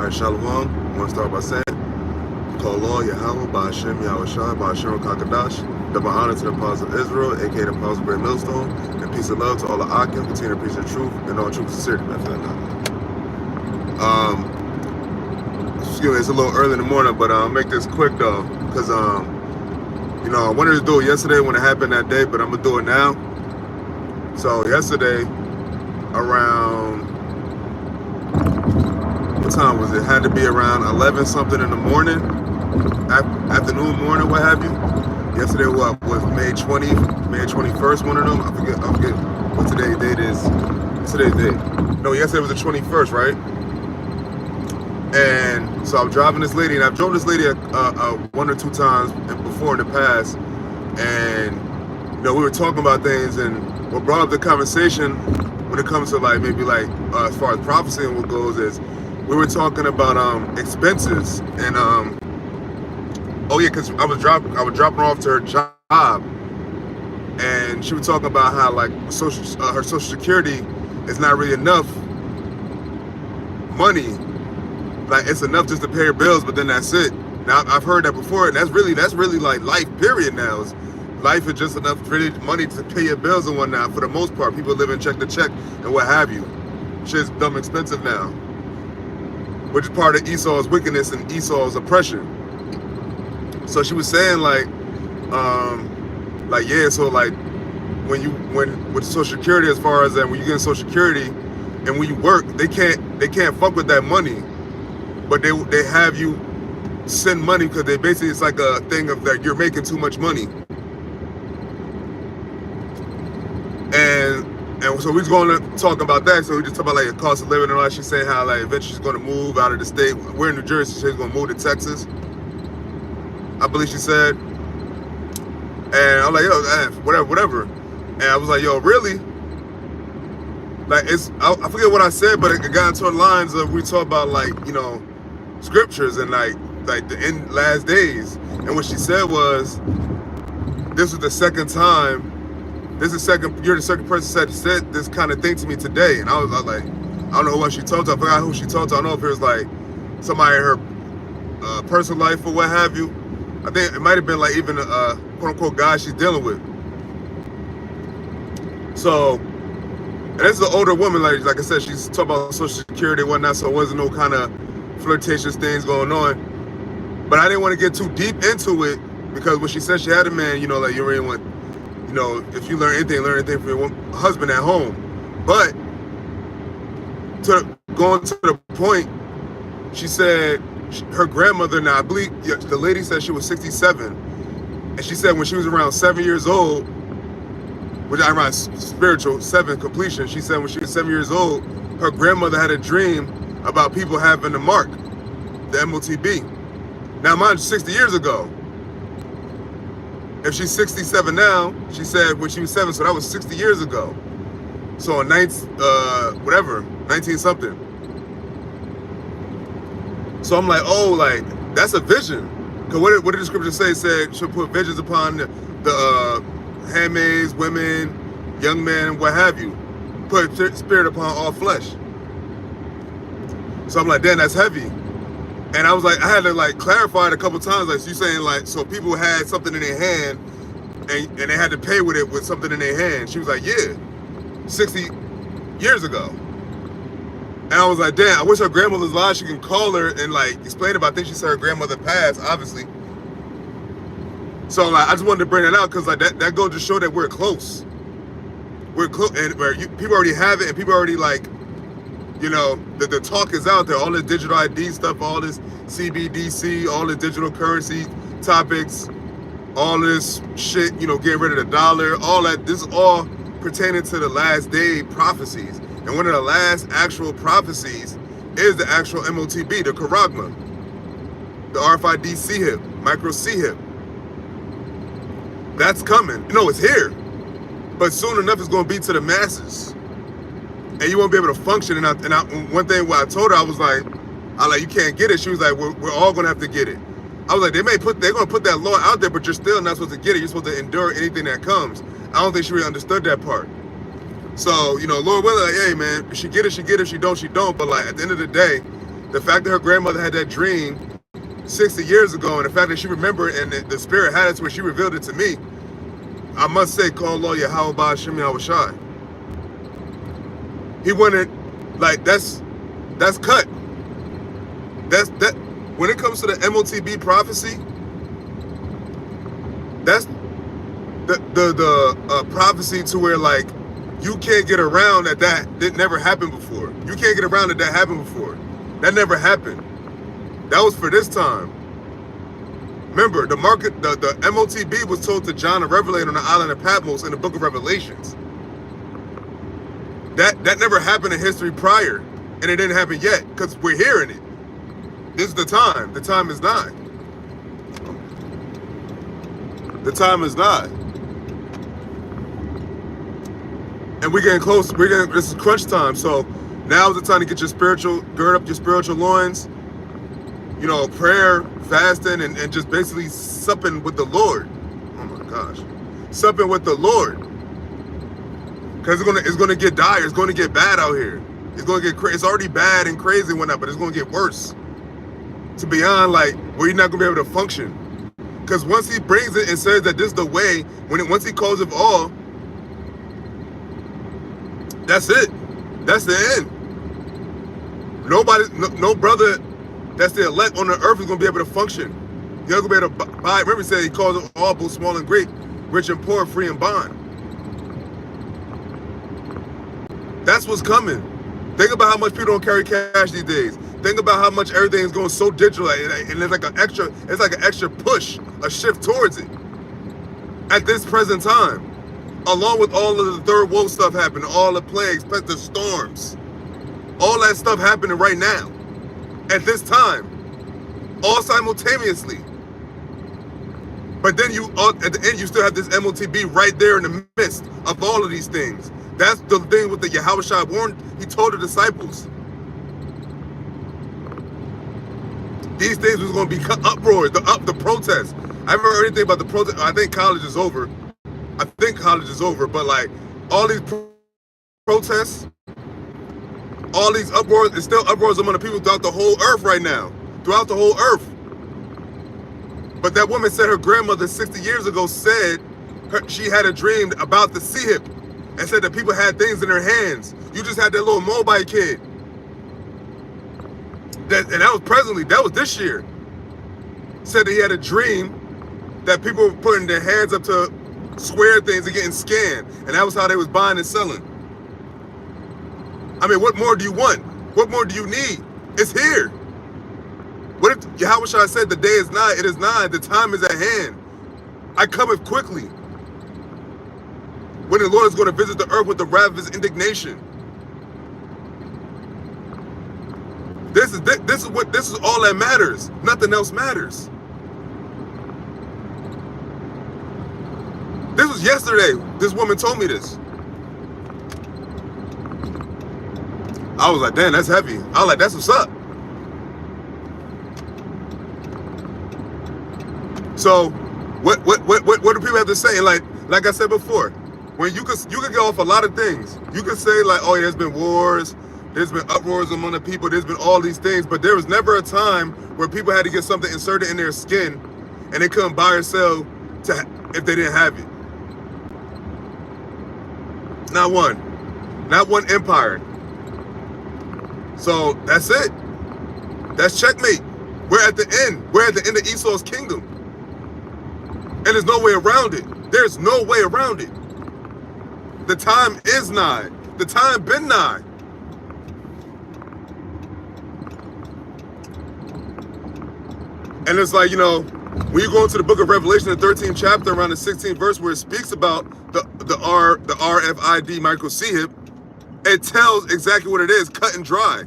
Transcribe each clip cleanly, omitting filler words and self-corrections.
Alright, Shalom. I want to start by saying, Call Lord Yahweh, Ba'ashem Yahushua, Ba'ashem Kakadash, double honor to the apostles of Israel, aka the apostles of Great Millstone, and peace and love to all the Akim, continue to preach the truth and all truth and sincerity, man. Excuse me, it's a little early in the morning, but I'll make this quick though, because you know, I wanted to do it yesterday when it happened that day, but I'm gonna do it now. So yesterday, around what time was it? It had to be around 11 something in the morning, afternoon, morning, what have you. Yesterday was May 20th, May 21st, one of them. I forget what today's date is. What's today's date? No, yesterday was the 21st, right? And so I'm driving this lady, and I've drove this lady one or two times before in the past, and you know, we were talking about things, and what brought up the conversation when it comes to like maybe like as far as prophecy and what goes is we were talking about expenses, and oh yeah, because I was dropping her off to her job, and she was talking about how like her social security is not really enough money. Like it's enough just to pay her bills, but then that's it. Now I've heard that before, and that's really like life period now. Life is just enough really money to pay your bills and whatnot. For the most part, people living check to check and what have you. Shit's dumb expensive now, which is part of Esau's wickedness and Esau's oppression. So she was saying like yeah, so like when with Social Security, as far as that, when you get Social Security and when you work, they can't fuck with that money. But they have you send money because they basically, it's like a thing of that you're making too much money. And so we was going to talk about that. So we just talk about like the cost of living and all that. She's saying how like eventually she's going to move out of the state. We're in New Jersey. She's going to move to Texas, I believe she said. And I'm like, yo, whatever. And I was like, yo, really? Like I forget what I said, but it got into the lines of we talk about like, you know, scriptures and like the end last days. And what she said was, this was the second time. You're the second person that said this kind of thing to me today. And I was like, I don't know what she told to. I forgot who she told to. I don't know if it was like somebody in her personal life or what have you. I think it might have been like even a quote unquote guy she's dealing with. So, and this is an older woman, like I said, she's talking about Social Security and whatnot, so it wasn't no kind of flirtatious things going on. But I didn't want to get too deep into it because when she said she had a man, you know, like you really want, you know, if you learn anything from your husband at home. But going to the point, she said her grandmother, now I believe the lady said she was 67, and she said when she was around 7 years old, which I around spiritual 7 completion, she said when she was 7 years old, her grandmother had a dream about people having the mark, the Motb. Now mine's 60 years ago. If she's 67 now, she said when she was 7, so that was 60 years ago. So 19 something. So I'm like, oh, like that's a vision. Cause what did the scripture say? It said she'll put visions upon the handmaids, women, young men, what have you. Put spirit upon all flesh. So I'm like, damn, that's heavy. And I was like, I had to like clarify it a couple times. Like, so you saying like, so people had something in their hand and they had to pay with it with something in their hand. She was like, yeah, 60 years ago. And I was like, damn, I wish her grandmother's alive. She can call her and like explain about things. She said her grandmother passed, obviously. So like, I just wanted to bring that out because like that goes to show that we're close. We're close, and people already have it, and people already like, you know, the talk is out there. All this digital ID stuff, all this CBDC, all this digital currency topics, all this shit, you know, getting rid of the dollar, all that. This is all pertaining to the last day prophecies. And one of the last actual prophecies is the actual Motb, the Charagma, the RFID C-hip, micro C-hip. That's coming. You know, it's here. But soon enough, it's going to be to the masses. And you won't be able to function. And one thing what I told her, I was like, you can't get it. She was like, we're all going to have to get it. I was like, they're going to put that law out there, but you're still not supposed to get it. You're supposed to endure anything that comes. I don't think she really understood that part. So, you know, Lord willing, like, hey, man, if she get it, she get it. If she don't, she don't. But, like, at the end of the day, The fact that her grandmother had that dream 60 years ago, and the fact that she remembered and the spirit had it to where she revealed it to me, I must say, call lawyer how about Shimmy Awashai. He wanted, like, that's cut. That when it comes to the Motb prophecy, that's the prophecy to where, like, you can't get around that never happened before. You can't get around that happened before. That never happened. That was for this time. Remember, the Motb was told to John the Revelator on the island of Patmos in the book of Revelations. That never happened in history prior, and it didn't happen yet, because we're hearing it. This is the time. The time is nigh. The time is nigh. And we're getting close. This is crunch time. So now is the time to get gird up your spiritual loins, you know, prayer, fasting, and just basically supping with the Lord. Oh my gosh. Supping with the Lord. Because it's gonna get dire. It's gonna get bad out here. It's gonna get crazy. It's already bad and crazy and whatnot, but it's gonna get worse. To beyond, like, where you're not gonna be able to function. Because once he brings it and says that this is the way, once he calls it all, that's it. That's the end. No brother that's the elect on the earth is gonna be able to function. You're not gonna be able to buy. Remember, he said he calls it all, both small and great, rich and poor, free and bond. That's what's coming. Think about how much people don't carry cash these days. Think about how much everything is going so digital, and it's like an extra push, a shift towards it. At this present time, along with all of the third world stuff happening, all the plagues, the storms, all that stuff happening right now, at this time, all simultaneously. But then at the end, you still have this Motb right there in the midst of all of these things. That's the thing with the Yahushua warned. He told the disciples, these things was going to be uproars, the protests. I haven't heard anything about the protest. I think college is over. But like all these protests, all these uproars, it's still uproars among the people throughout the whole earth right now. Throughout the whole earth. But that woman said her grandmother 60 years ago said she had a dream about the Sihip and said that people had things in their hands. You just had that little Motb kid. And that was this year. Said that he had a dream that people were putting their hands up to square things and getting scanned. And that was how they was buying and selling. I mean, what more do you want? What more do you need? It's here. What if Yahushua said the day is nigh, it is nigh, the time is at hand. I cometh quickly. When the Lord is going to visit the earth with the wrath of his indignation. This is all that matters. Nothing else matters. This was yesterday. This woman told me this. I was like, damn, that's heavy. I was like, that's what's up. So, what do people have to say? Like I said before, when you could go off a lot of things. You could say like, oh, yeah, there's been wars, there's been uproars among the people, there's been all these things, but there was never a time where people had to get something inserted in their skin and they couldn't buy or sell if they didn't have it. Not one empire. So that's it. That's checkmate. We're at the end. We're at the end of Esau's kingdom. And there's no way around it. There's no way around it. The time is nigh. The time been nigh. And it's like, you know, when you go into the book of Revelation, the 13th chapter, around the 16th verse, where it speaks about the RFID micro Sihip, it tells exactly what it is, cut and dry.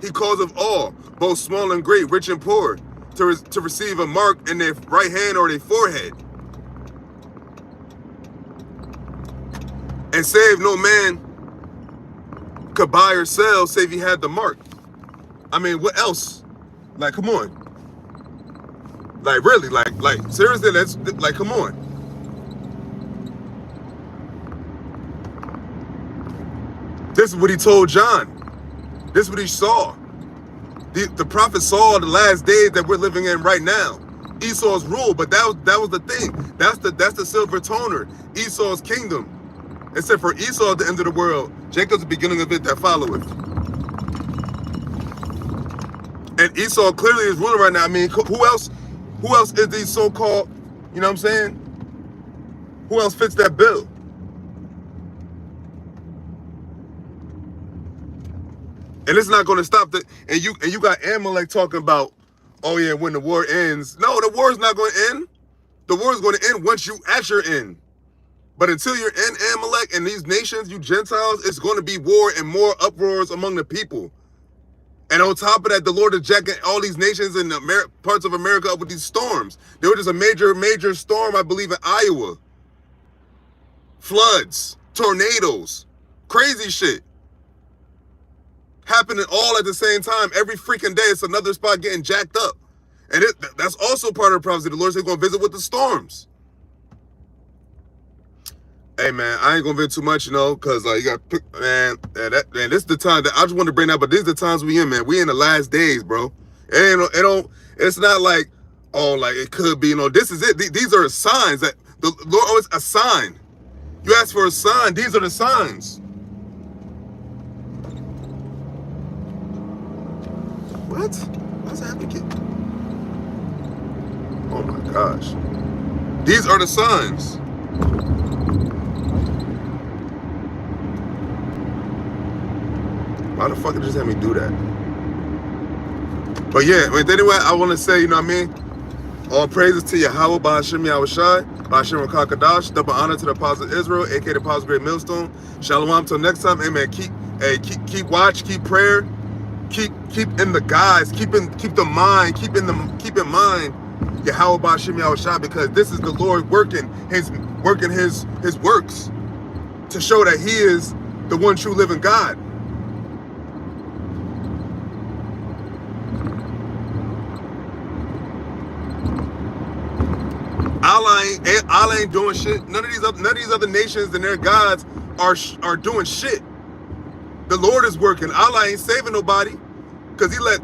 He calls of all, both small and great, rich and poor, to receive a mark in their right hand or their forehead. And save no man could buy or sell save he had the mark. I mean, what else? Like, come on. Like, really, like seriously, that's like, come on. This is what he told John. This is what he saw. The prophet saw the last days that we're living in right now. Esau's rule, but that was the thing. That's the silver toner. Esau's kingdom. It said for Esau at the end of the world, Jacob's the beginning of it that followeth. And Esau clearly is ruling right now. I mean, who else is these so-called, you know what I'm saying? Who else fits that bill? And it's not going to stop the, and you got Amalek talking about, oh yeah, when the war ends. No, the war is not going to end. The war is going to end once you at your end. But until you're in Amalek and these nations, you Gentiles, it's going to be war and more uproars among the people. And on top of that, the Lord is jacking all these nations in parts of America up with these storms. There was just a major storm, I believe, in Iowa. Floods, tornadoes, crazy shit. Happening all at the same time. Every freaking day, it's another spot getting jacked up. And that's also part of the prophecy. The Lord said he's going to visit with the storms. Hey, man, I ain't going to visit too much, you know, because you got, man, this is the time that I just want to bring that, but these are the times we in, man. We in the last days, bro. It's not like, oh, like it could be, you know, this is it. These are signs that the Lord always a sign. You ask for a sign, these are the signs. What? What's happening? Oh my gosh. These are the signs. Why the fuck did it just have me do that? But yeah, anyway, I want to say, you know what I mean? All praises to Yahweh, Ba'ashem Yahushai, Ba'ashem Rakakadash, double honor to the Apostle of Israel, aka the Apostle Great Millstone. Shalom till next time, amen. Keep watch, keep prayer. Keep in the guys, keep in mind Yahweh Ba'ashem Yahushai, because this is the Lord working his works to show that he is the one true living God. Allah ain't doing shit. None of these other nations and their gods are doing shit. The Lord is working. Allah ain't saving nobody, because he let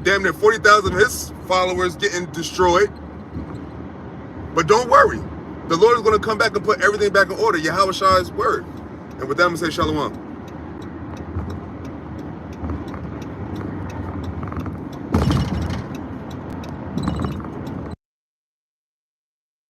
damn near 40,000 of his followers getting destroyed. But don't worry. The Lord is going to come back and put everything back in order. Yahweh Shai's word. And with that, I'm going to say shalom.